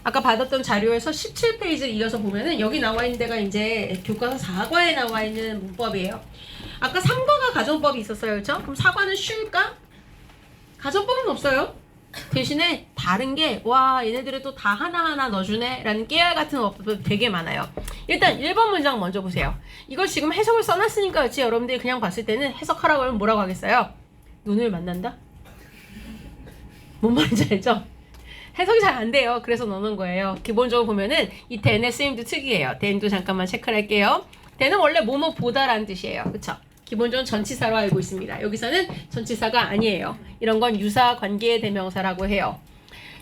아까 받았던 자료에서 17페이지를 이어서 보면은 여기 나와 있는 데가 이제 교과서 4과에 나와 있는 문법이에요. 아까 3과가 가정법이 있었어요. 그렇죠? 그럼 4과는 쉬울까? 가정법은 없어요. 대신에 다른 게 와 얘네들을 또 다 하나하나 넣어주네 라는 깨알 같은 어법도 되게 많아요. 일단 1번 문장 먼저 보세요. 이걸 지금 해석을 써놨으니까 그렇지 여러분들이 그냥 봤을 때는 해석하라고 하면 뭐라고 하겠어요? 눈을 만난다? 뭔 말인지 알죠? 해석이 잘 안 돼요. 그래서 넣는 거예요. 기본적으로 보면은 이 then의 쓰임도 특이해요. then도 잠깐만 체크를 할게요. then은 원래 뭐뭐 보다라는 뜻이에요. 그쵸? 기본적으로 전치사로 알고 있습니다. 여기서는 전치사가 아니에요. 이런 건 유사관계대명사라고 해요.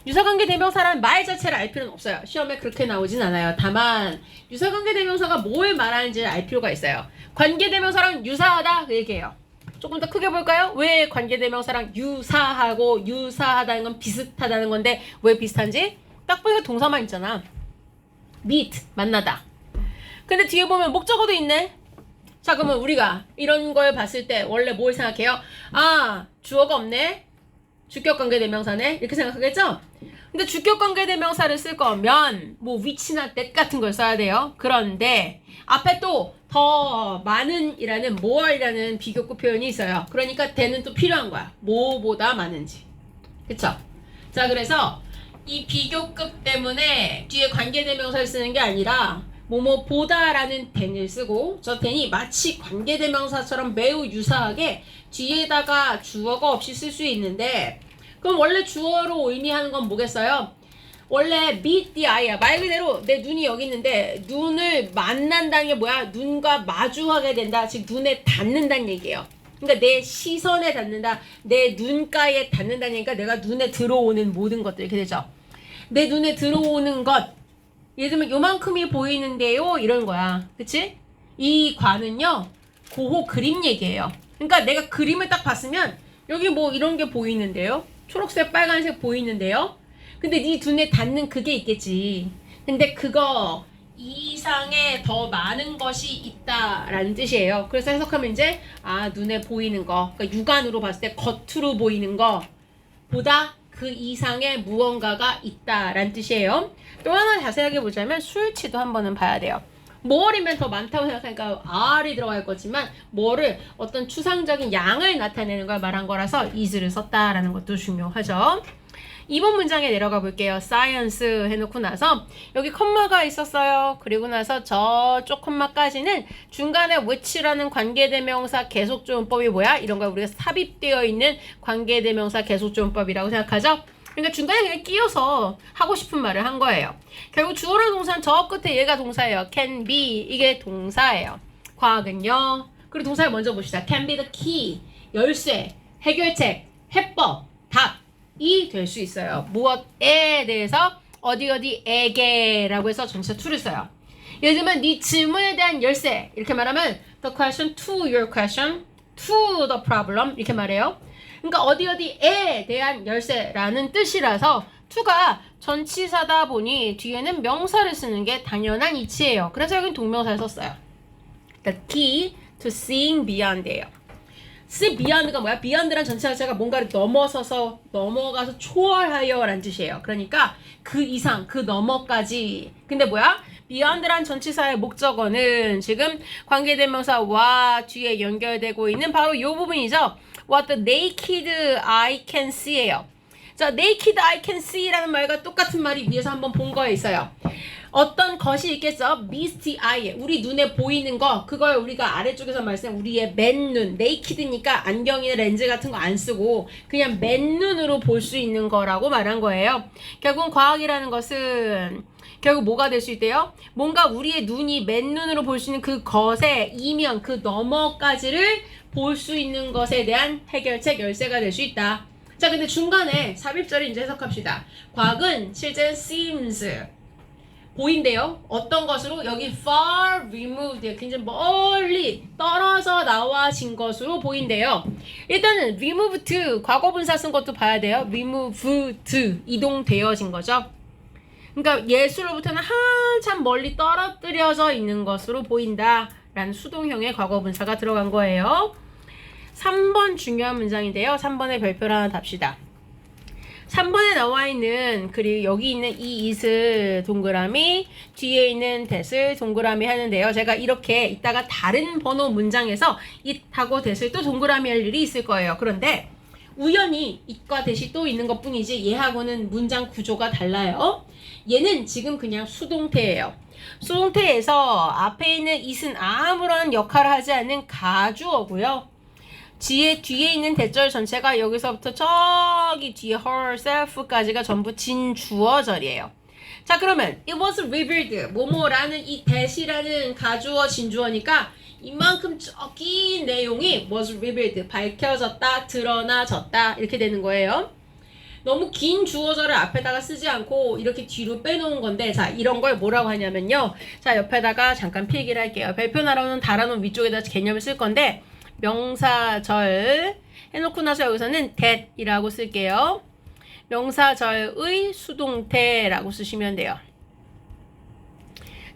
유사관계대명사라는 말 자체를 알 필요는 없어요. 시험에 그렇게 나오진 않아요. 다만 유사관계대명사가 뭘 말하는지를 알 필요가 있어요. 관계대명사랑 유사하다 그 얘기예요. 조금 더 크게 볼까요? 왜 관계대명사랑 유사하고 유사하다는 건 비슷하다는 건데 왜 비슷한지? 딱 보니까 동사만 있잖아. meet, 만나다. 근데 뒤에 보면 목적어도 있네. 자 그러면 우리가 이런 걸 봤을 때 원래 뭘 생각해요? 아 주어가 없네. 주격관계대명사네. 이렇게 생각하겠죠? 근데 주격관계대명사를 쓸 거면 뭐 which나 that 같은 걸 써야 돼요. 그런데 앞에 또 더 많은 이라는 more이라는 비교급 표현이 있어요. 그러니까 then은 또 필요한 거야. 뭐보다 많은지. 그쵸? 자 그래서 이 비교급 때문에 뒤에 관계대명사를 쓰는 게 아니라 뭐뭐보다라는 then을 쓰고 저 then이 마치 관계대명사처럼 매우 유사하게 뒤에다가 주어가 없이 쓸 수 있는데 그럼 원래 주어로 의미하는 건 뭐겠어요? 원래 meet the eye야. 말 그대로 내 눈이 여기 있는데 눈을 만난다는 게 뭐야? 눈과 마주하게 된다. 즉 눈에 닿는다는 얘기예요. 그러니까 내 시선에 닿는다. 내 눈가에 닿는다는 얘기가 내가 눈에 들어오는 모든 것들 이렇게 되죠. 내 눈에 들어오는 것 예를 들면 요만큼이 보이는데요 이런 거야. 그치? 이 과는요 고호 그림 얘기예요. 그러니까 내가 그림을 딱 봤으면 여기 뭐 이런 게 보이는데요. 초록색 빨간색 보이는데요. 근데 네 눈에 닿는 그게 있겠지. 근데 그거 이상의 더 많은 것이 있다라는 뜻이에요. 그래서 해석하면 이제 아 눈에 보이는 거 그러니까 육안으로 봤을 때 겉으로 보이는 거 보다 그 이상의 무언가가 있다라는 뜻이에요. 또 하나 자세하게 보자면 수일치도 한번은 봐야 돼요. more이면 더 많다고 생각하니까 r이 들어갈 거지만 more를 어떤 추상적인 양을 나타내는 걸 말한 거라서 is를 썼다라는 것도 중요하죠. 2번 문장에 내려가 볼게요. science 해놓고 나서 여기 컴마가 있었어요. 그리고 나서 저쪽 컴마까지는 중간에 which라는 관계대명사 계속조문법이 뭐야? 이런 거 우리가 삽입되어 있는 관계대명사 계속조문법이라고 생각하죠? 그러니까 중간에 그냥 끼워서 하고 싶은 말을 한 거예요. 결국 주어랑 동사는 저 끝에 얘가 동사예요. can be 이게 동사예요. 과학은요. 그리고 동사를 먼저 봅시다. can be the key 열쇠, 해결책, 해법, 답이 될 수 있어요. 무엇에 대해서 어디에게라고 해서 전치사 to를 써요. 예를 들면 네 질문에 대한 열쇠 이렇게 말하면 the question to your question to the problem 이렇게 말해요. 그러니까 어디에 대한 열쇠라는 뜻이라서 to가 전치사다 보니 뒤에는 명사를 쓰는 게 당연한 이치예요. 그래서 여기는 동명사를 썼어요. The key to seeing beyond예요. see beyond가 뭐야? beyond란 전치사 자체가 뭔가를 넘어서서 넘어가서 초월하여 라는 뜻이에요. 그러니까 그 이상, 그 너머까지. 근데 뭐야? beyond란 전치사의 목적어는 지금 관계대명사와 뒤에 연결되고 있는 바로 이 부분이죠. What the naked eye can see예요. 자, naked eye can see라는 말과 똑같은 말이 위에서 한번 본 거에 있어요. 어떤 것이 있겠죠? misty eye, 우리 눈에 보이는 거, 그걸 우리가 아래쪽에서 말씀한 우리의 맨눈, naked니까 안경이나 렌즈 같은 거 안 쓰고 그냥 맨눈으로 볼 수 있는 거라고 말한 거예요. 결국 과학이라는 것은 결국 뭐가 될 수 있대요? 뭔가 우리의 눈이 맨눈으로 볼 수 있는 그 것의 이면, 그 너머까지를 볼 수 있는 것에 대한 해결책, 열쇠가 될 수 있다. 자, 근데 중간에 삽입절을 이제 해석합시다. 과학은 실제 seems 보인대요. 어떤 것으로? 여기 far removed, 굉장히 멀리 떨어져 나와진 것으로 보인대요. 일단은 removed, 과거분사 쓴 것도 봐야 돼요. removed, 이동되어진 거죠. 그러니까 예수로부터는 한참 멀리 떨어뜨려져 있는 것으로 보인다 라는 수동형의 과거분사가 들어간 거예요. 3번 중요한 문장인데요. 3번의 별표를 하나 답시다. 3번에 나와 있는 그리고 여기 있는 이 it을 동그라미 뒤에 있는 that을 동그라미 하는데요. 제가 이렇게 이따가 다른 번호 문장에서 it하고 that을 또 동그라미 할 일이 있을 거예요. 그런데 우연히 it과 that이 또 있는 것 뿐이지 얘하고는 문장 구조가 달라요. 얘는 지금 그냥 수동태예요. 수동태에서 앞에 있는 it은 아무런 역할을 하지 않는 가주어고요. 뒤에 있는 대절 전체가 여기서부터 저기 뒤에 herself까지가 전부 진주어절이에요. 자, 그러면 it was revealed 뭐뭐라는 이 that이라는 가주어 진주어니까 이만큼 긴 내용이 was revealed 밝혀졌다, 드러나졌다 이렇게 되는 거예요. 너무 긴 주어절을 앞에다가 쓰지 않고 이렇게 뒤로 빼놓은 건데, 자, 이런 걸 뭐라고 하냐면요. 자, 옆에다가 잠깐 필기를 할게요. 별표 나라는 달아놓은 위쪽에다 개념을 쓸 건데, 명사절 해놓고 나서 여기서는 that이라고 쓸게요. 명사절의 수동태라고 쓰시면 돼요.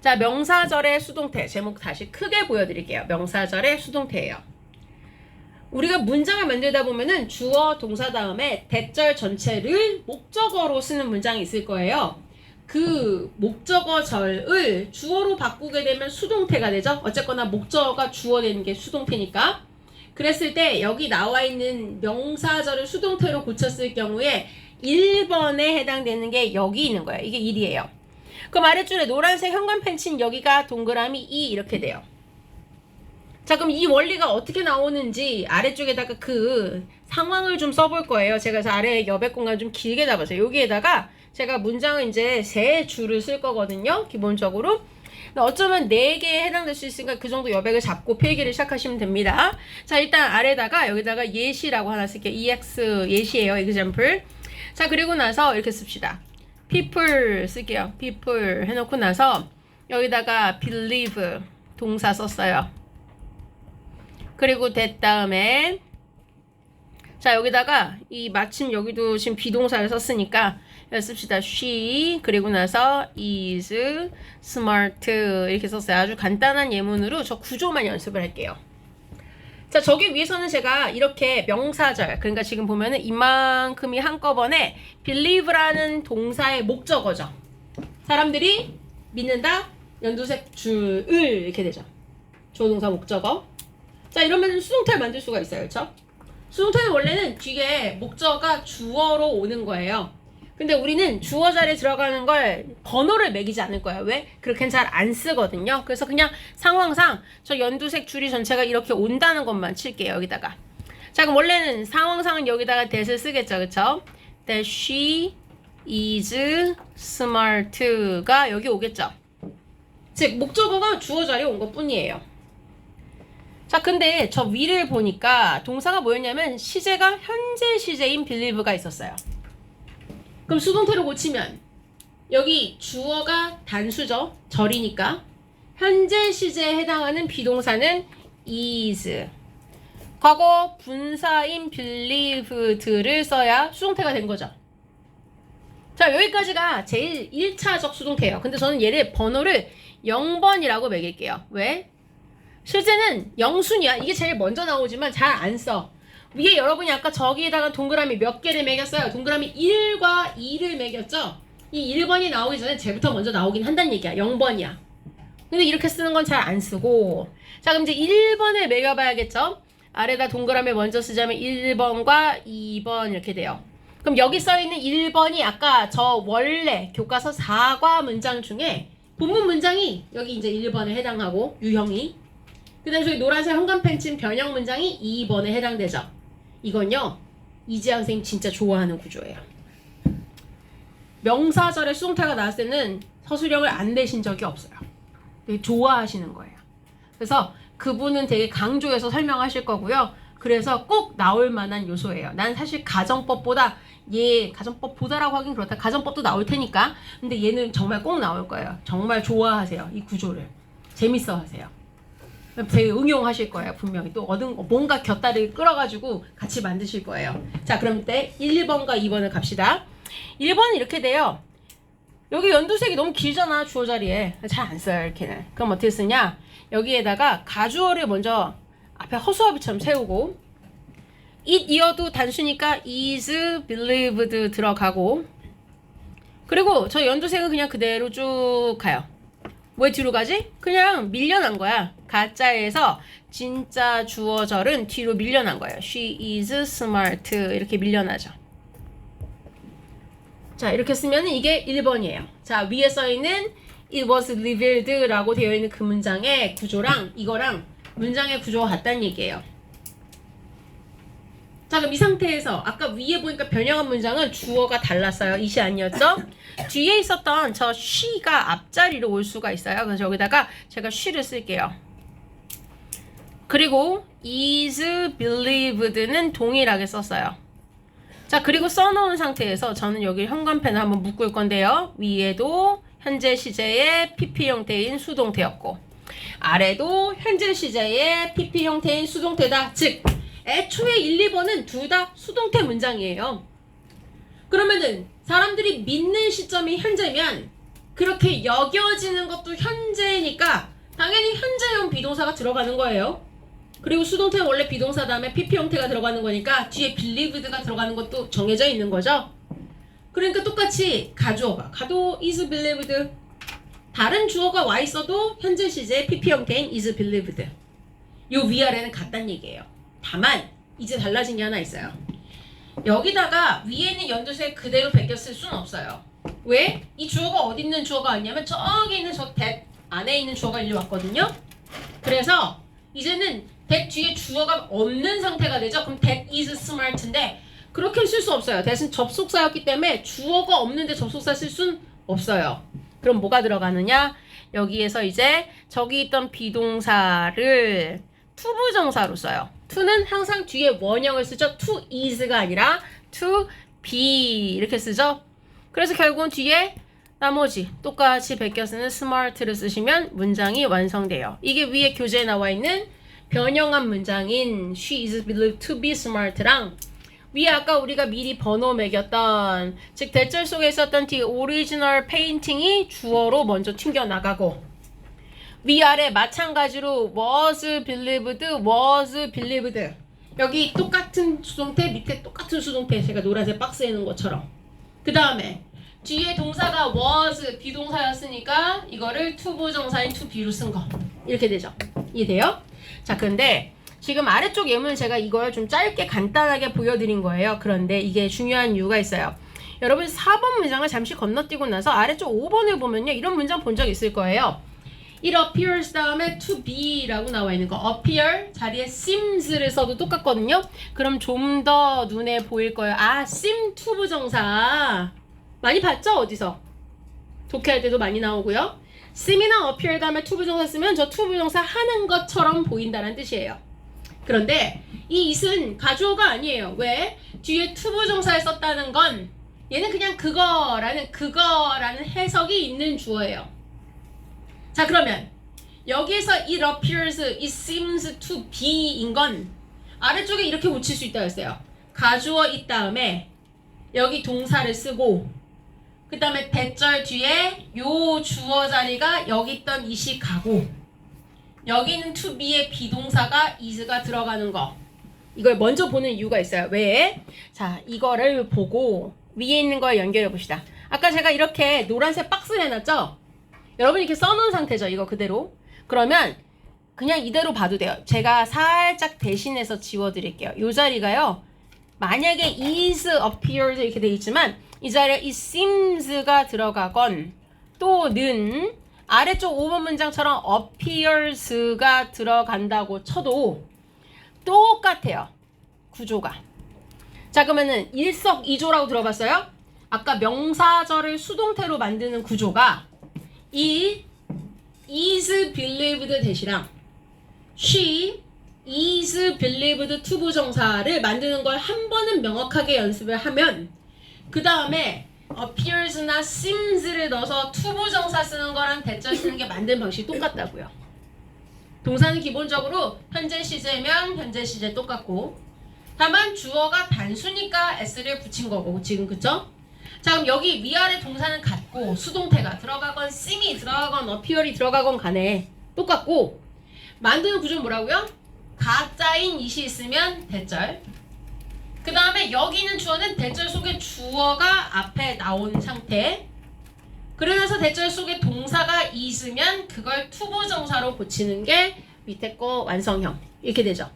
자, 명사절의 수동태 제목 다시 크게 보여드릴게요. 명사절의 수동태예요. 우리가 문장을 만들다 보면은 주어 동사 다음에 that절 전체를 목적어로 쓰는 문장이 있을 거예요. 그 목적어절을 주어로 바꾸게 되면 수동태가 되죠. 어쨌거나 목적어가 주어 되는 게 수동태니까. 그랬을 때 여기 나와 있는 명사절을 수동태로 고쳤을 경우에 1번에 해당되는 게 여기 있는 거예요. 이게 1이에요. 그럼 아랫줄에 노란색 현관펜 친 여기가 동그라미 2 이렇게 돼요. 자, 그럼 이 원리가 어떻게 나오는지 아래쪽에다가 그 상황을 좀 써볼 거예요. 제가 아래 여백 공간 좀 길게 잡았어요. 여기에다가 제가 문장을 이제 3줄을 쓸 거거든요. 기본적으로. 어쩌면 4개에 해당될 수 있으니까 그 정도 여백을 잡고 필기를 시작하시면 됩니다. 자, 일단 아래다가 여기다가 예시라고 하나 쓸게요. EX 예시예요. example. 자, 그리고 나서 이렇게 씁시다. people 쓸게요. people 해놓고 나서 여기다가 believe 동사 썼어요. 그리고 that 다음에 자, 여기다가 이 마침 여기도 지금 비동사를 썼으니까 씁시다. she 그리고 나서 is smart 이렇게 썼어요. 아주 간단한 예문으로 저 구조만 연습을 할게요. 자, 저기 위에서는 제가 이렇게 명사절 그러니까 지금 보면은 이만큼이 한꺼번에 believe라는 동사의 목적어죠. 사람들이 믿는다 연두색 줄을 이렇게 되죠. 조동사 목적어. 자, 이러면 수동태를 만들 수가 있어요. 그렇죠? 수동태는 원래는 뒤에 목적어가 주어로 오는 거예요. 근데 우리는 주어 자리에 들어가는 걸 번호를 매기지 않을 거예요. 왜? 그렇게는 잘 안 쓰거든요. 그래서 그냥 상황상 저 연두색 줄이 전체가 이렇게 온다는 것만 칠게요. 여기다가. 자, 그럼 원래는 상황상은 여기다가 that을 쓰겠죠. 그쵸? That she is smart가 여기 오겠죠. 즉 목적어가 주어 자리에 온 것 뿐이에요. 자, 근데 저 위를 보니까 동사가 뭐였냐면 시제가 현재 시제인 believe가 있었어요. 그럼 수동태로 고치면 여기 주어가 단수죠. 절이니까 현재 시제에 해당하는 비동사는 is. 과거 분사인 believed를 써야 수동태가 된 거죠. 자, 여기까지가 제일 1차적 수동태예요. 근데 저는 얘를 번호를 0번이라고 매길게요. 왜? 실제는 0순위야. 이게 제일 먼저 나오지만 잘 안 써. 위에 여러분이 아까 저기에다가 동그라미 몇 개를 매겼어요? 동그라미 1과 2를 매겼죠? 이 1번이 나오기 전에 쟤부터 먼저 나오긴 한다는 얘기야. 0번이야. 근데 이렇게 쓰는 건 잘 안 쓰고. 자, 그럼 이제 1번을 매겨봐야겠죠? 아래다 동그라미 먼저 쓰자면 1번과 2번 이렇게 돼요. 그럼 여기 써있는 1번이 아까 저 원래 교과서 4과 문장 중에 본문 문장이 여기 이제 1번에 해당하고 유형이 그 다음에 저기 노란색 현관펜 친 변형 문장이 2번에 해당되죠. 이건요 이지아 선생님 진짜 좋아하는 구조예요. 명사절에 수동태가 나왔을 때는 서술형을 안 내신 적이 없어요. 되게 좋아하시는 거예요. 그래서 그분은 되게 강조해서 설명하실 거고요. 그래서 꼭 나올 만한 요소예요. 난 사실 가정법보다 가정법보다라고 하긴 그렇다. 가정법도 나올 테니까. 근데 얘는 정말 꼭 나올 거예요. 정말 좋아하세요. 이 구조를. 재밌어 하세요. 되게 응용하실 거예요. 분명히 또 뭔가 곁다리를 끌어가지고 같이 만드실 거예요. 자, 그럼 이때 1번과 2번을 갑시다. 1번은 이렇게 돼요. 여기 연두색이 너무 길잖아. 주어 자리에. 잘 안 써요. 이렇게는. 그럼 어떻게 쓰냐. 여기에다가 가주어를 먼저 앞에 허수아비처럼 세우고 it 이어도 단수니까 is believed 들어가고 그리고 저 연두색은 그냥 그대로 쭉 가요. 왜 뒤로 가지? 그냥 밀려난 거야. 가짜에서 진짜 주어절은 뒤로 밀려난 거예요. She is smart 이렇게 밀려나죠. 자 이렇게 쓰면 이게 1번이에요. 자 위에 써있는 it was revealed 라고 되어 있는 그 문장의 구조랑 이거랑 문장의 구조가 같다는 얘기예요. 자 그럼 이 상태에서 아까 위에 보니까 변형한 문장은 주어가 달랐어요. it이 아니었죠? 뒤에 있었던 저 she가 앞자리로 올 수가 있어요. 그래서 여기다가 제가 she를 쓸게요. 그리고 is believed는 동일하게 썼어요. 자 그리고 써놓은 상태에서 저는 여기 현관펜을 한번 묶을 건데요. 위에도 현재 시제의 PP 형태인 수동태였고 아래도 현재 시제의 PP 형태인 수동태다. 즉 애초에 1, 2번은 둘 다 수동태 문장이에요. 그러면은 사람들이 믿는 시점이 현재면 그렇게 여겨지는 것도 현재니까 당연히 현재형 비동사가 들어가는 거예요. 그리고 수동태는 원래 비동사 다음에 PP 형태가 들어가는 거니까 뒤에 believed가 들어가는 것도 정해져 있는 거죠. 그러니까 똑같이 가주어가 가도 is believed 다른 주어가 와 있어도 현재 시제의 PP 형태인 is believed 요 위아래는 같다는 얘기예요. 다만 이제 달라진 게 하나 있어요. 여기다가 위에 있는 연두색 그대로 베껴 쓸 수는 없어요. 왜? 이 주어가 어디 있는 주어가 왔냐면 저기 있는 저 that 안에 있는 주어가 일로 왔거든요. 그래서 이제는 that 뒤에 주어가 없는 상태가 되죠. 그럼 that is smart인데 그렇게 쓸 수 없어요. 대신 접속사였기 때문에 주어가 없는데 접속사 쓸 수는 없어요. 그럼 뭐가 들어가느냐? 여기에서 이제 저기 있던 비동사를 투부정사로 써요. to는 항상 뒤에 원형을 쓰죠. to is가 아니라 to be 이렇게 쓰죠. 그래서 결국은 뒤에 나머지 똑같이 베껴 쓰는 smart를 쓰시면 문장이 완성돼요. 이게 위에 교재에 나와 있는 변형한 문장인 she is believed to be smart랑 위에 아까 우리가 미리 번호 매겼던 즉 대절 속에 있었던 the original painting이 주어로 먼저 튕겨나가고 위아래 마찬가지로 was believed 여기 똑같은 수동태 밑에 똑같은 수동태 제가 노란색 박스에 있는 것처럼 그 다음에 뒤에 동사가 was 비동사였으니까 이거를 투부정사인 to be로 쓴 거 이렇게 되죠. 이해돼요? 자 근데 지금 아래쪽 예문을 제가 이걸 좀 짧게 간단하게 보여드린 거예요. 그런데 이게 중요한 이유가 있어요. 여러분 4번 문장을 잠시 건너뛰고 나서 아래쪽 5번을 보면요. 이런 문장 본 적 있을 거예요. It appears 다음에 to be 라고 나와 있는 거 appear 자리에 seems를 써도 똑같거든요. 그럼 좀 더 눈에 보일 거예요. 아 seem 투부정사 많이 봤죠? 어디서? 독해할 때도 많이 나오고요. seem이나 appear 다음에 투부정사 쓰면 저 투부정사 하는 것처럼 보인다는 뜻이에요. 그런데 이 it은 가주어가 아니에요. 왜? 뒤에 투부정사를 썼다는 건 얘는 그냥 그거라는 해석이 있는 주어예요. 자 그러면 여기에서 it appears, it seems to be인 건 아래쪽에 이렇게 붙일 수 있다고 했어요. 가주어 it 다음에 여기 동사를 쓰고 그 다음에 대절 뒤에 요 주어 자리가 여기 있던 it이 가고 여기는 to be의 비동사가 is가 들어가는 거 이걸 먼저 보는 이유가 있어요. 왜? 자 이거를 보고 위에 있는 걸 연결해 봅시다. 아까 제가 이렇게 노란색 박스를 해놨죠? 여러분이 이렇게 써놓은 상태죠. 이거 그대로. 그러면 그냥 이대로 봐도 돼요. 제가 살짝 대신해서 지워드릴게요. 이 자리가요. 만약에 is appears 이렇게 돼 있지만 이 자리에 it seems가 들어가건 또는 아래쪽 5번 문장처럼 appears가 들어간다고 쳐도 똑같아요. 구조가. 자 그러면은 일석이조라고 들어봤어요? 아까 명사절을 수동태로 만드는 구조가 이 is believed 대시랑 she is believed 투부정사를 만드는 걸 한 번은 명확하게 연습을 하면 그 다음에 appears나 seems를 넣어서 투부정사 쓰는 거랑 대절 쓰는 게 만드는 방식이 똑같다고요. 동사는 기본적으로 현재 시제면 현재 시제 똑같고 다만 주어가 단수니까 s를 붙인 거고 지금 그쵸? 자 그럼 여기 위아래 동사는 같고 수동태가 들어가건 seem이 들어가건 appear이 들어가건 간에 똑같고 만드는 구조는 뭐라고요? 가짜인 it이 있으면 대절 그 다음에 여기 있는 주어는 대절 속에 주어가 앞에 나온 상태. 그러면서 대절 속에 동사가 있으면 그걸 투부정사로 고치는 게 밑에 거 완성형. 이렇게 되죠.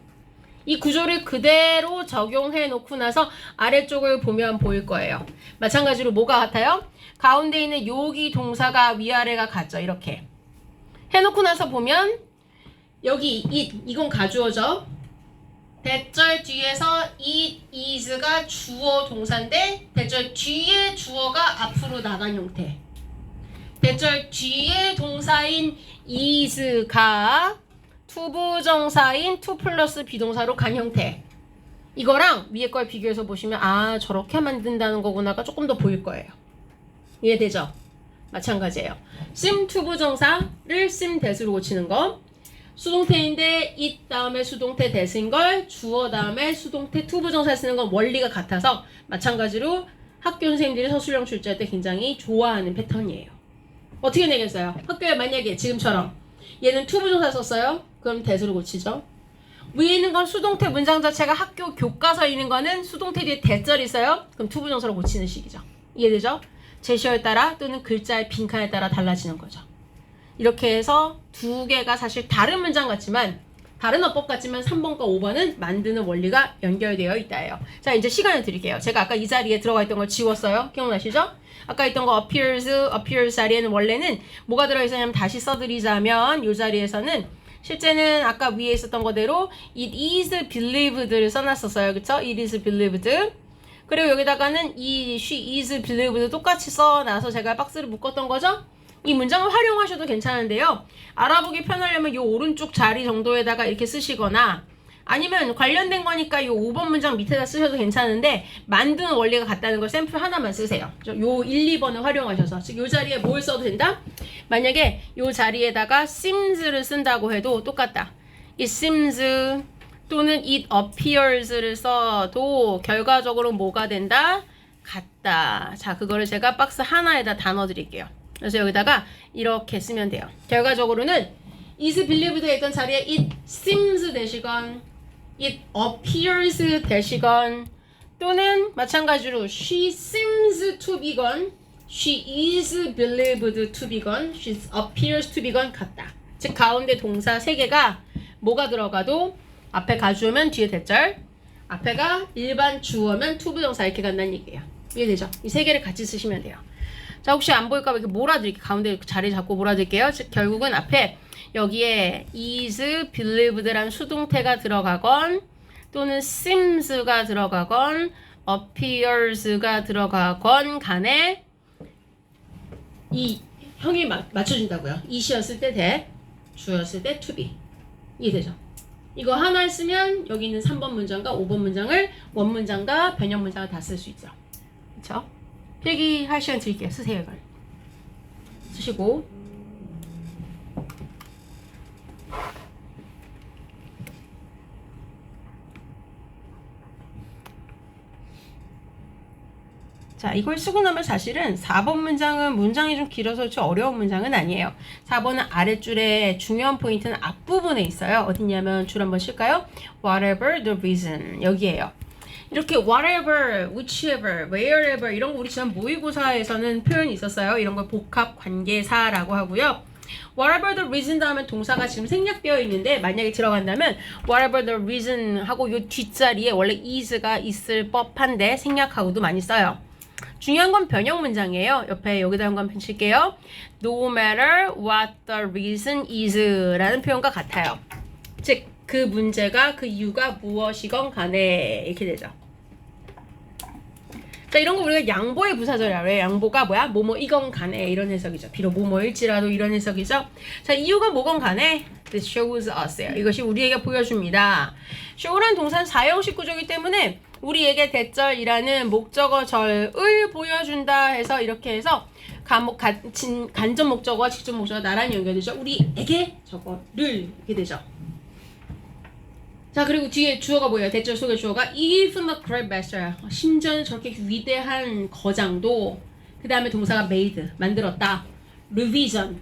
이 구조를 그대로 적용해 놓고 나서 아래쪽을 보면 보일 거예요. 마찬가지로 뭐가 같아요? 가운데 있는 여기 동사가 위아래가 같죠. 이렇게 해놓고 나서 보면 여기 이건 가주어죠. 대절 뒤에서 it, is가 주어 동사인데 대절 뒤에 주어가 앞으로 나간 형태. 대절 뒤에 동사인 is가 투부정사인 to 플러스 비동사로 간 형태. 이거랑 위에 걸 비교해서 보시면 아 저렇게 만든다는 거구나가 조금 더 보일 거예요. 이해되죠? 마찬가지예요. sim 투부정사를 sim 대수로 고치는 거. 수동태인데 it 다음에 수동태 대수인 걸 주어 다음에 수동태 투부정사 쓰는 건 원리가 같아서 마찬가지로 학교 선생님들이 서술형 출제할 때 굉장히 좋아하는 패턴이에요. 어떻게 내겠어요? 학교에 만약에 지금처럼 얘는 투부정사 썼어요? 그럼 대수로 고치죠. 위에 있는 건 수동태 문장 자체가 학교 교과서에 있는 거는 수동태 뒤에 대절이 있어요? 그럼 투부정사로 고치는 식이죠. 이해되죠? 제시어에 따라 또는 글자의 빈칸에 따라 달라지는 거죠. 이렇게 해서 두 개가 사실 다른 문장 같지만 다른 어법 같지만 3번과 5번은 만드는 원리가 연결되어 있다예요. 자 이제 시간을 드릴게요. 제가 아까 이 자리에 들어가 있던 걸 지웠어요. 기억나시죠? 아까 있던 거 appears 자리에는 원래는 뭐가 들어있었냐면 다시 써드리자면 이 자리에서는 실제는 아까 위에 있었던 거대로 it is believed를 써놨었어요. 그쵸? it is believed. 그리고 여기다가는 이 she is believed 똑같이 써놔서 제가 박스를 묶었던 거죠? 이 문장을 활용하셔도 괜찮은데요. 알아보기 편하려면 이 오른쪽 자리 정도에다가 이렇게 쓰시거나 아니면 관련된 거니까 이 5번 문장 밑에다 쓰셔도 괜찮은데 만드는 원리가 같다는 걸 샘플 하나만 쓰세요. 요 1, 2번을 활용하셔서 즉 이 자리에 뭘 써도 된다? 만약에 이 자리에다가 seems를 쓴다고 해도 똑같다. it seems 또는 it appears를 써도 결과적으로 뭐가 된다? 같다. 자 그거를 제가 박스 하나에다 다 넣어드릴게요. 그래서 여기다가 이렇게 쓰면 돼요. 결과적으로는 is believed에 있던 자리에 it seems 되시건 it appears 되시건 또는 마찬가지로 she seems to be건 she is believed to be건 she appears to be건 같다. 즉 가운데 동사 3개가 뭐가 들어가도 앞에 가주어면 뒤에 대절 앞에가 일반 주어면 투부정사 이렇게 간다는 얘기예요. 이해되죠? 이 3개를 같이 쓰시면 돼요. 자 혹시 안 보일까봐 이렇게 몰아드릴게요. 가운데 자리 잡고 몰아드릴게요. 즉 결국은 앞에 여기에 is believed라는 수동태가 들어가건 또는 seems가 들어가건 appears가 들어가건 간에 이 형이 맞춰준다고요. is였을 때 대, 주였을 때 to be. 이해되죠? 이거 하나 쓰면 여기 있는 3번 문장과 5번 문장을 원문장과 변형 문장을 다 쓸 수 있죠. 그쵸? 필기할 시간 드릴게요. 쓰세요 이걸. 쓰시고 자 이걸 쓰고 나면 사실은 4번 문장은 문장이 좀 길어서 좀 어려운 문장은 아니에요. 4번은 아랫줄에 중요한 포인트는 앞부분에 있어요. 어디냐면 줄 한번 쉴까요? Whatever the reason 여기에요. 이렇게 whatever, whichever, wherever 이런 거 우리 지난 모의고사에서는 표현이 있었어요. 이런 걸 복합 관계사라고 하고요. whatever the reason 다음에 동사가 지금 생략되어 있는데 만약에 들어간다면 whatever the reason 하고 요 뒷자리에 원래 is가 있을 법한데 생략하고도 많이 써요. 중요한 건 변형 문장이에요. 옆에 여기다 한번 펼칠게요. No matter what the reason is 라는 표현과 같아요. 즉 그 문제가 그 이유가 무엇이건 간에 이렇게 되죠. 자 이런 거 우리가 양보의 부사절이라고 해요. 양보가 뭐야? 뭐뭐 이건 간에 이런 해석이죠. 비록 뭐뭐일지라도 이런 해석이죠. 자 이유가 뭐건 간에 This shows us예요. 이것이 우리에게 보여줍니다. show라는 동사는 사형식 구조이기 때문에 우리에게 대절이라는 목적어절을 보여준다 해서 이렇게 해서 간접 목적어와 직접 목적어가 나란히 연결되죠. 우리에게 저거를 이렇게 되죠. 자 그리고 뒤에 주어가 뭐예요? 대절 속의 주어가 even the great master 심지어는 저렇게 위대한 거장도 그 다음에 동사가 made 만들었다. revision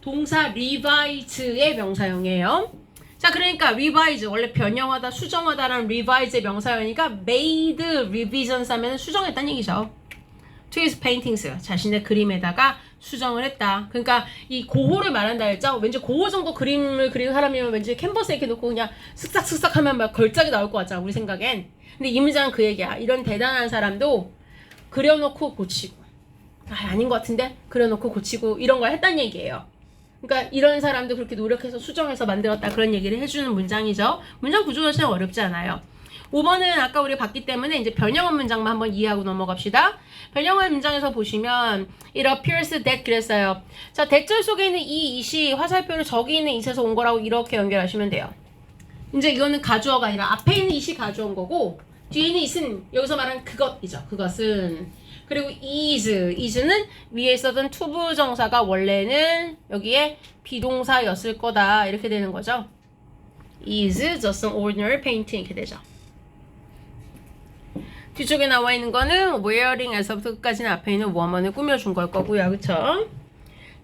동사 revise의 명사형이에요. 자, 그러니까 revise 원래 변형하다, 수정하다라는 revise의 명사형이니까 made revisions 하면 수정했다는 얘기죠. to his paintings 자신의 그림에다가 수정을 했다. 그러니까 이 고호를 말한다 했죠. 왠지 고호 정도 그림을 그리는 사람이면 왠지 캔버스에 이렇게 놓고 그냥 쓱싹쓱싹 하면 막 걸작이 나올 것 같잖아, 우리 생각엔. 근데 이 문장은 그 얘기야. 이런 대단한 사람도 그려놓고 고치고, 아닌 것 같은데 그려놓고 고치고 이런 걸 했다는 얘기예요. 그러니까 이런 사람도 그렇게 노력해서 수정해서 만들었다, 그런 얘기를 해주는 문장이죠. 문장 구조 자체는 어렵지 않아요. 5번은 아까 우리 봤기 때문에 이제 변형한 문장만 한번 이해하고 넘어갑시다. 변형한 문장에서 보시면 it appears that 그랬어요. 자, 대절 속에 있는 이 it이 화살표를 저기 있는 it에서 온 거라고 이렇게 연결하시면 돼요. 이제 이거는 가주어가 아니라 앞에 있는 it이 가져온 거고 뒤에 있는 it은 여기서 말하는 그것이죠. 그것은. 그리고 is는 위에 있었던 투부정사가 원래는 여기에 비동사였을 거다, 이렇게 되는 거죠. is just an ordinary painting, 이렇게 되죠. 뒤쪽에 나와 있는 거는 wearing에서부터 끝까지는 앞에 있는 woman을 꾸며준 걸 거고요. 그쵸?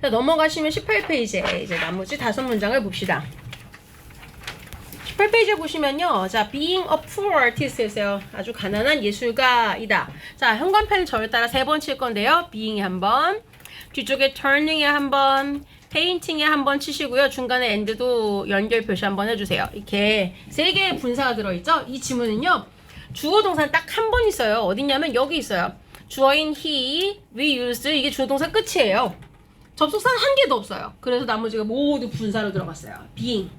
자, 넘어가시면 18페이지에 이제 나머지 5문장을 봅시다. 18페이지에 보시면요. 자, being a poor artist에서요. 아주 가난한 예술가이다. 자, 현관펜을 저를 따라 3번 칠 건데요. being에 한 번, 뒤쪽에 turning에 한 번, painting에 한 번 치시고요. 중간에 and도 연결 표시 한번 해주세요. 이렇게 3개의 분사가 들어있죠. 이 지문은요. 주어 동사는 딱 한 번 있어요. 어디냐면 여기 있어요. 주어인 he, we used, 이게 주어 동사 끝이에요. 접속사는 한 개도 없어요. 그래서 나머지가 모두 분사로 들어갔어요. being.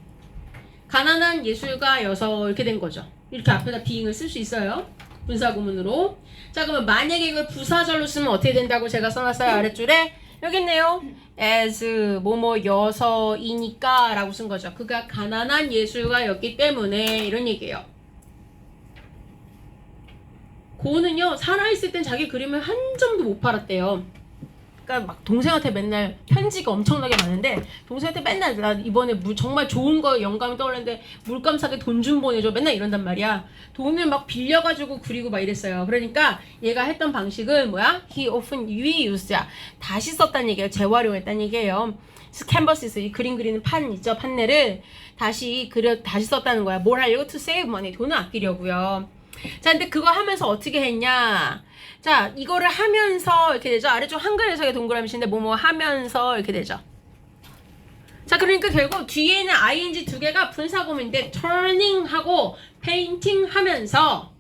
가난한 예술가여서 이렇게 된 거죠. 이렇게 앞에다 being을 쓸 수 있어요. 분사 구문으로. 자, 그러면 만약에 이걸 부사절로 쓰면 어떻게 된다고 제가 써놨어요. 아랫줄에. 여기 있네요. as 뭐뭐여서이니까 라고 쓴 거죠. 그가 가난한 예술가였기 때문에, 이런 얘기예요. 고은은요, 살아있을 땐 자기 그림을 한 점도 못 팔았대요. 그러니까 막 동생한테 맨날 편지가 엄청나게 많은데, 동생한테 맨날 나 이번에 정말 좋은 거 영감이 떠올랐는데 물감 사게 돈 좀 보내줘, 맨날 이런단 말이야. 돈을 막 빌려가지고 그리고 막 이랬어요. 그러니까 얘가 했던 방식은 뭐야? He often reused, 다시 썼다는 얘기예요. 재활용했다는 얘기예요. 캔버스, 이 그림 그리는 판 있죠, 판넬을 다시 썼다는 거야. 뭘 하려고? To save money, 돈을 아끼려고요. 자, 근데 그거 하면서 어떻게 했냐? 자, 이거를 하면서 이렇게 되죠. 아래쪽 한글 해석의 동그라미인데 뭐뭐 하면서 이렇게 되죠. 자, 그러니까 결국 뒤에 있는 ing 2개가 분사구문인데 turning하고 painting 하면서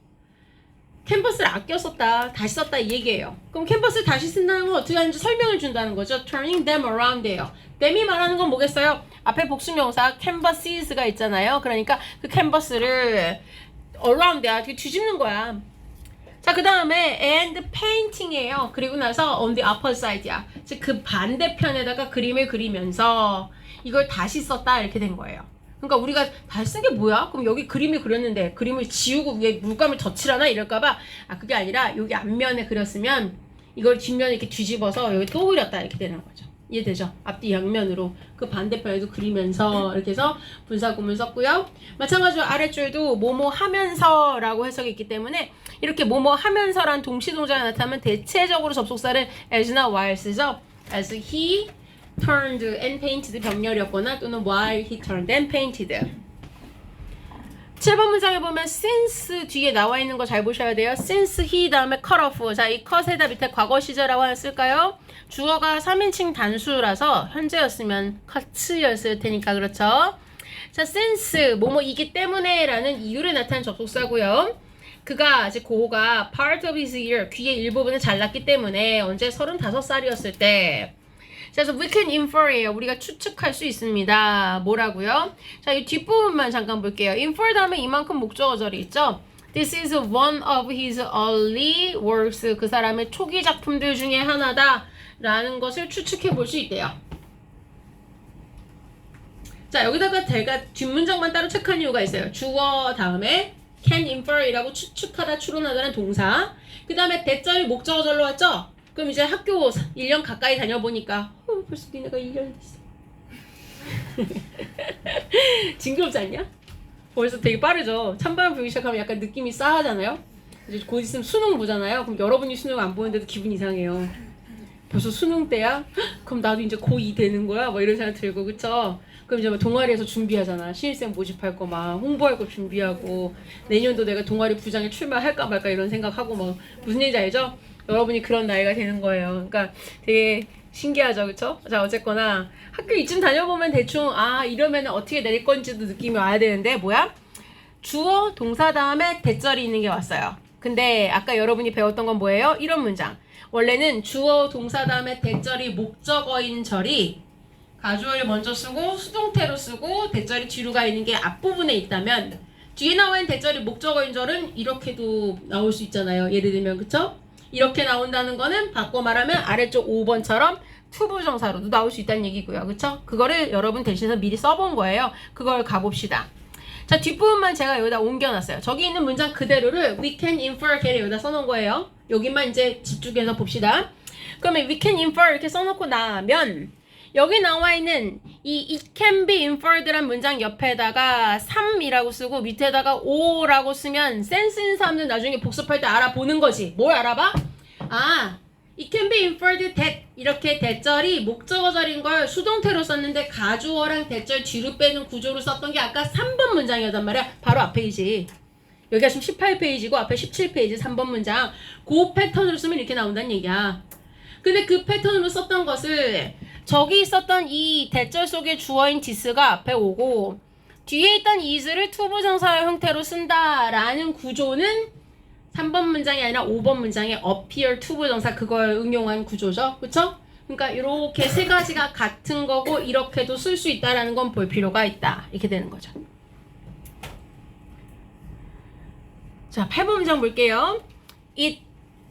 캔버스를 아껴 썼다, 다시 썼다, 이 얘기예요. 그럼 캔버스를 다시 쓴다는 건 어떻게 하는지 설명을 준다는 거죠. turning them around예요. them이 말하는 건 뭐겠어요? 앞에 복수명사 canvasses가 있잖아요. 그러니까 그 캔버스를 around야, 뒤집는 거야. 자, 그 다음에 and painting이에요. 그리고 나서 on the opposite side야. 즉 그 반대편에다가 그림을 그리면서 이걸 다시 썼다, 이렇게 된 거예요. 그러니까 우리가 다시 쓴 게 뭐야? 그럼 여기 그림을 그렸는데 그림을 지우고 위에 물감을 덧칠하나 이럴까봐, 그게 아니라 여기 앞면에 그렸으면 이걸 뒷면에 이렇게 뒤집어서 여기 또 그렸다, 이렇게 되는 거죠. 이해되죠? 앞뒤 양면으로 그 반대편에도 그리면서 이렇게 해서 분사구문 썼고요. 마찬가지로 아랫줄도 뭐뭐 하면서 라고 해석이 있기 때문에 이렇게 뭐뭐 하면서란 동시동작이 나타나면 대체적으로 접속사를 as나 while 쓰죠. as he turned and painted 병렬이었거나 또는 while he turned and painted. 7번 문장에 보면 since 뒤에 나와 있는 거 잘 보셔야 돼요. since he 다음에 cut off. 자, 이 cut에다 밑에 과거 시제라고 하나 쓸까요? 주어가 3인칭 단수라서 현재였으면 cut였을 테니까, 그렇죠? 자, since 뭐뭐이기 때문에 라는 이유를 나타낸 접속사고요. 그가 아직 고호가 part of his ear, 귀의 일부분을 잘랐기 때문에 언제 35살이었을 때. 그래서 we can infer예요. 우리가 추측할 수 있습니다. 뭐라고요? 자, 이 뒷부분만 잠깐 볼게요. infer 다음에 이만큼 목적어절이 있죠. This is one of his early works. 그 사람의 초기 작품들 중에 하나다 라는 것을 추측해 볼 수 있대요. 자, 여기다가 제가 뒷문장만 따로 체크한 이유가 있어요. 주어 다음에 can infer 이라고 추측하다, 추론하다는 동사. 그 다음에 대절이 목적어절로 왔죠? 그럼 이제 학교 1년 가까이 다녀보니까 벌써 니네가 1년 됐어. 징그럽지 않냐? 벌써 되게 빠르죠? 찬바람 불기 시작하면 약간 느낌이 싸하잖아요? 이제 곧 있으면 수능 보잖아요? 그럼 여러분이 수능 안 보는데도 기분 이상해요. 벌써 수능 때야? 그럼 나도 이제 고2 되는 거야? 막 이런 생각 들고, 그쵸? 그럼 이제 막 동아리에서 준비하잖아. 신입생 모집할 거 막 홍보할 거 준비하고, 내년도 내가 동아리 부장에 출마할까 말까 이런 생각하고 막, 무슨 얘기인지 알죠? 여러분이 그런 나이가 되는 거예요. 그러니까 되게 신기하죠, 그쵸? 자, 어쨌거나 학교 이쯤 다녀보면 대충 이러면 어떻게 낼 건지도 느낌이 와야 되는데, 뭐야? 주어, 동사 다음에 대절이 있는 게 왔어요. 근데 아까 여러분이 배웠던 건 뭐예요? 이런 문장. 원래는 주어, 동사 다음에 대절이 목적어인 절이 가주어를 먼저 쓰고 수동태로 쓰고 대절이 뒤로 가 있는 게 앞부분에 있다면, 뒤에 나와 있는 대절이 목적어인 절은 이렇게도 나올 수 있잖아요. 예를 들면, 그쵸? 이렇게 나온다는 거는 바꿔 말하면 아래쪽 5번처럼 투부정사로도 나올 수 있다는 얘기고요. 그쵸? 그거를 여러분 대신해서 미리 써본 거예요. 그걸 가봅시다. 자, 뒷부분만 제가 여기다 옮겨놨어요. 저기 있는 문장 그대로를 we can infer 걔를 여기다 써놓은 거예요. 여기만 이제 집중해서 봅시다. 그러면 we can infer 이렇게 써놓고 나면 여기 나와 있는 이 it can be inferred란 문장 옆에다가 3이라고 쓰고 밑에다가 5라고 쓰면 센스 있는 사람들은 나중에 복습할 때 알아보는 거지. 뭘 알아봐? it can be inferred that 이렇게 대절이 목적어절인 걸 수동태로 썼는데 가주어랑 대절 뒤로 빼는 구조로 썼던 게 아까 3번 문장이었단 말이야. 바로 앞페이지. 여기가 지금 18페이지고 앞에 17페이지 3번 문장. 그 패턴으로 쓰면 이렇게 나온다는 얘기야. 근데 그 패턴으로 썼던 것을 저기 있었던 이 대절 속의 주어인 this가 앞에 오고 뒤에 있던 is를 투부정사 형태로 쓴다라는 구조는 3번 문장이 아니라 5번 문장의 appear 투부정사 그걸 응용한 구조죠. 그쵸? 그러니까 이렇게 세 가지가 같은 거고 이렇게도 쓸 수 있다라는 건 볼 필요가 있다. 이렇게 되는 거죠. 자, 8번 문장 볼게요. it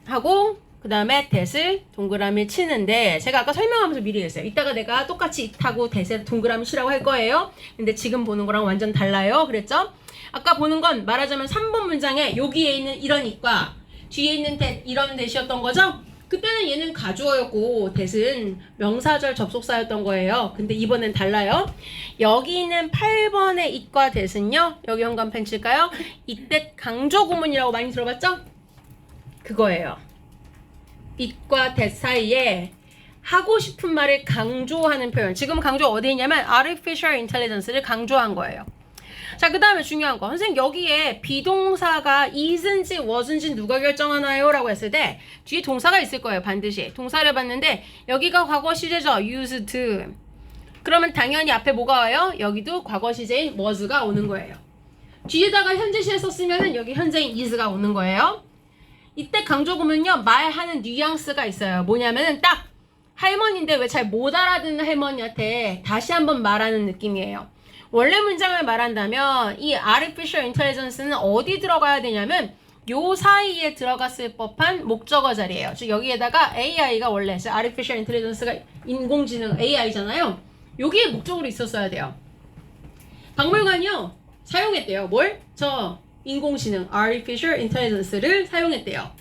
하고 그 다음에 that을 동그라미 치는데 제가 아까 설명하면서 미리 했어요. 이따가 내가 똑같이 it하고 that에 동그라미 치라고 할 거예요. 근데 지금 보는 거랑 완전 달라요. 그랬죠? 아까 보는 건 말하자면 3번 문장에 여기에 있는 이런 it과 뒤에 있는 that 이런 that이었던 거죠? 그때는 얘는 가주어였고 that은 명사절 접속사였던 거예요. 근데 이번엔 달라요. 여기 있는 8번의 it과 that은요. 여기 현관펜 칠까요? 이때 강조 구문이라고 많이 들어봤죠? 그거예요. it과 that 사이에 하고 싶은 말을 강조하는 표현. 지금 강조 어디 있냐면 artificial intelligence를 강조한 거예요. 자, 그 다음에 중요한 거. 선생님 여기에 비동사가 is인지 was인지 누가 결정하나요? 라고 했을 때 뒤에 동사가 있을 거예요. 반드시. 동사를 봤는데 여기가 과거 시제죠. used. 그러면 당연히 앞에 뭐가 와요? 여기도 과거 시제인 was가 오는 거예요. 뒤에다가 현재 시에 썼으면 여기 현재인 is가 오는 거예요. 이때 강조구문은요. 말하는 뉘앙스가 있어요. 뭐냐면은 딱 할머니인데 왜 잘 못 알아듣는 할머니한테 다시 한번 말하는 느낌이에요. 원래 문장을 말한다면 이 artificial intelligence는 어디 들어가야 되냐면 요 사이에 들어갔을 법한 목적어 자리예요. 즉 여기에다가 AI가 원래 artificial intelligence가 인공지능 AI잖아요. 여기에 목적으로 있었어야 돼요. 박물관이요. 사용했대요. 뭘? 저 인공지능 artificial intelligence를 사용했대요.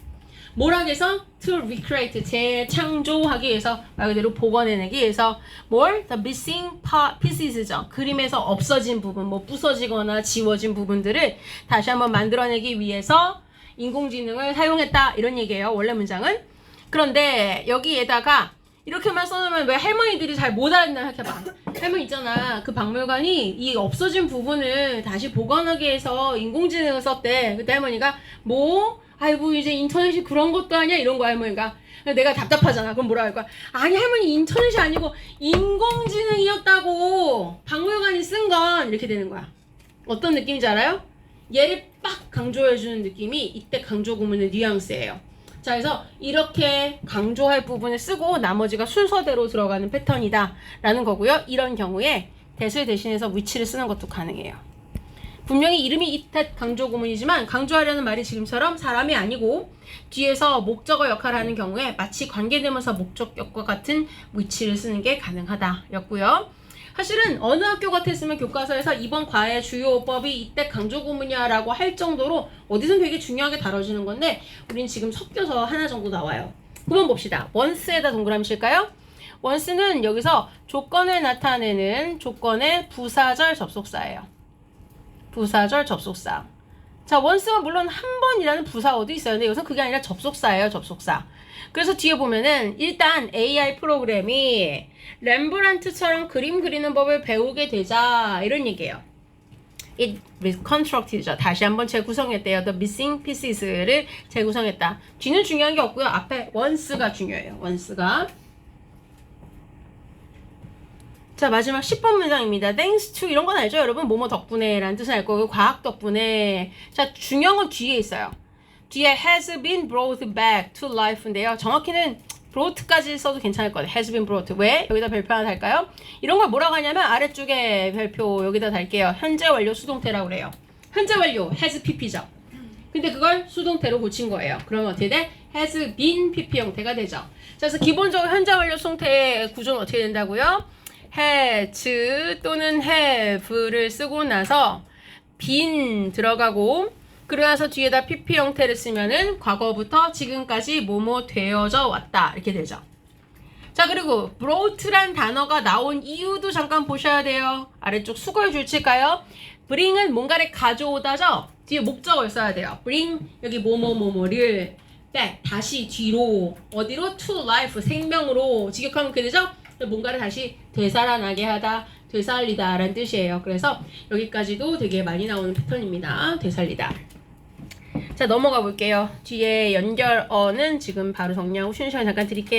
뭘 하기 위해서? to recreate, 재창조하기 위해서, 말 그대로 복원해내기 위해서 뭘? the missing pieces죠. 그림에서 없어진 부분, 뭐 부서지거나 지워진 부분들을 다시 한번 만들어내기 위해서 인공지능을 사용했다. 이런 얘기예요. 원래 문장은. 그런데 여기에다가 이렇게만 써놓으면 왜 할머니들이 잘 못 알아듣나 생각해봐. 할머니 있잖아. 그 박물관이 이 없어진 부분을 다시 복원하기 위해서 인공지능을 썼대. 그때 할머니가 뭐? 아이고 이제 인터넷이 그런 것도 아니야 이런 거 할머니가. 내가 답답하잖아. 그럼 뭐라 할 거야? 아니 할머니 인터넷이 아니고 인공지능이었다고 박물관이 쓴 건 이렇게 되는 거야. 어떤 느낌인지 알아요? 얘를 빡 강조해주는 느낌이 이때 강조 구문의 뉘앙스예요. 자, 그래서 이렇게 강조할 부분을 쓰고 나머지가 순서대로 들어가는 패턴이다 라는 거고요. 이런 경우에 that을 대신해서 which를 쓰는 것도 가능해요. 분명히 이름이 it 강조 구문이지만 강조하려는 말이 지금처럼 사람이 아니고 뒤에서 목적어 역할을 하는 경우에 마치 관계대명사 목적격과 같은 which를 쓰는 게 가능하다 였고요. 사실은 어느 학교 같았으면 교과서에서 이번 과외 주요어법이 이때 강조 구문이야 라고 할 정도로 어디선 되게 중요하게 다뤄지는 건데 우린 지금 섞여서 하나 정도 나와요. 그럼 봅시다. once에다 동그라미 칠까요? once는 여기서 조건을 나타내는 조건의 부사절 접속사예요. 부사절 접속사. 자, once가 물론 한 번이라는 부사 어디 있어요. 근데 여기서 그게 아니라 접속사예요. 접속사. 그래서 뒤에 보면은 일단 AI 프로그램이 렘브란트처럼 그림 그리는 법을 배우게 되자 이런 얘기예요. It reconstructed죠. 다시 한번 재구성했대요. The missing pieces를 재구성했다. 뒤는 중요한 게 없고요. 앞에 once가 중요해요. once가. 자, 마지막 10번 문장입니다. Thanks to 이런 건 알죠? 여러분 뭐뭐 덕분에 라는 뜻은 알 거고 과학 덕분에. 자, 중요한 건 뒤에 있어요. 뒤에 has been brought back to life인데요. 정확히는 brought까지 써도 괜찮을 거예요. has been brought. 왜? 여기다 별표 하나 달까요? 이런 걸 뭐라고 하냐면 아래쪽에 별표 여기다 달게요. 현재 완료 수동태라고 그래요. 현재 완료 has pp죠. 근데 그걸 수동태로 고친 거예요. 그러면 어떻게 돼? has been pp 형태가 되죠. 자, 그래서 기본적으로 현재 완료 수동태의 구조는 어떻게 된다고요? has 또는 have를 쓰고 나서 been 들어가고 그러고 나서 뒤에다 pp 형태를 쓰면은 과거부터 지금까지 뭐뭐 되어져 왔다 이렇게 되죠. 자, 그리고 brought란 단어가 나온 이유도 잠깐 보셔야 돼요. 아래쪽 수거의 줄칠까요? bring은 뭔가를 가져오다죠. 뒤에 목적을 써야 돼요. bring 여기 뭐뭐뭐뭐를 back 다시 뒤로 어디로 to life 생명으로 직역하면 그게 되죠. 뭔가를 다시 되살아나게 하다, 되살리다 라는 뜻이에요. 그래서 여기까지도 되게 많이 나오는 패턴입니다. 되살리다. 자, 넘어가 볼게요. 뒤에 연결어는 지금 바로 정리하고 쉬는 시간 잠깐 드릴게요.